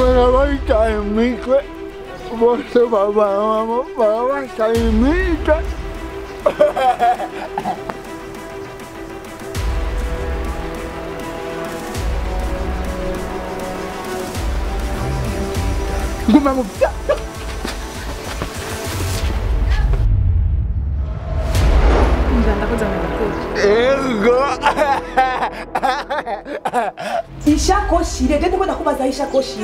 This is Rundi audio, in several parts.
Barabashimike bose barabashimike guma mu bya ego ishakoshi rege ndikunda kubaza ishakoshi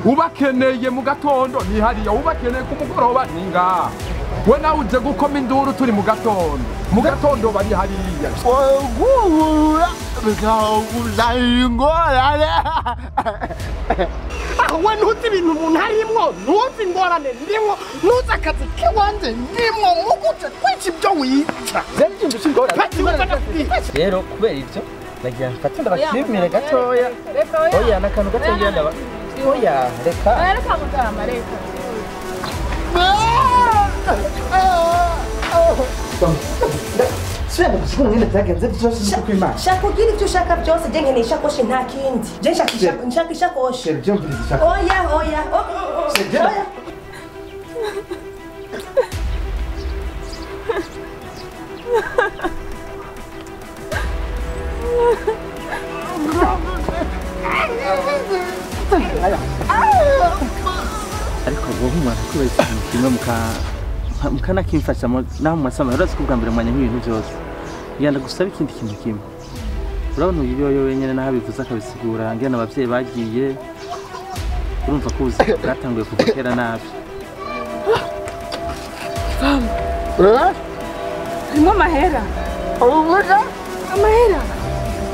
ubakeneye mu gatondo ni hariya ubakeneye ku mugoroba ni ngaha we nawe uje gukoma induru turi mu gatondo bari hariya guhura bikawuza ingorane we ntuzi ibintu umuntu arimwo ntuzi ingorane ndimwo ntuzi akazi k'iwanjye ndimwo muguce kwica ibyo wica rero kubera ibyo nagira mfate ndabashimire gatoya oya n'akantu gatoya ndaba oya reka mutama reka Sema kusiku mwene byagenze byose kw'Imana. Shaka ugira ibyo ushaka byose je nkeneye ishakoshi nta kindi. Je nshaka ishakoshi. Sergio mbiriza ishaka. Oya. Sergio. Ariko wowe umwana kubera ikintu kimwe mukana kimfasha naho mwasama rero sikubwa mbere mwanya nk'ibintu byose yanda gusaba ikindi kintu kimwe urabona uyu yoyo wenyene naho bivuze akabisigura ngena abavyeyi bagiye urumva ko uzi bwatanguye kuvukera nabi harimo amahera ubuga amahera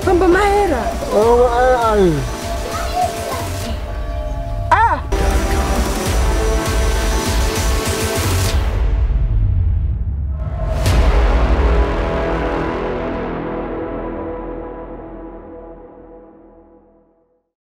bamba amahera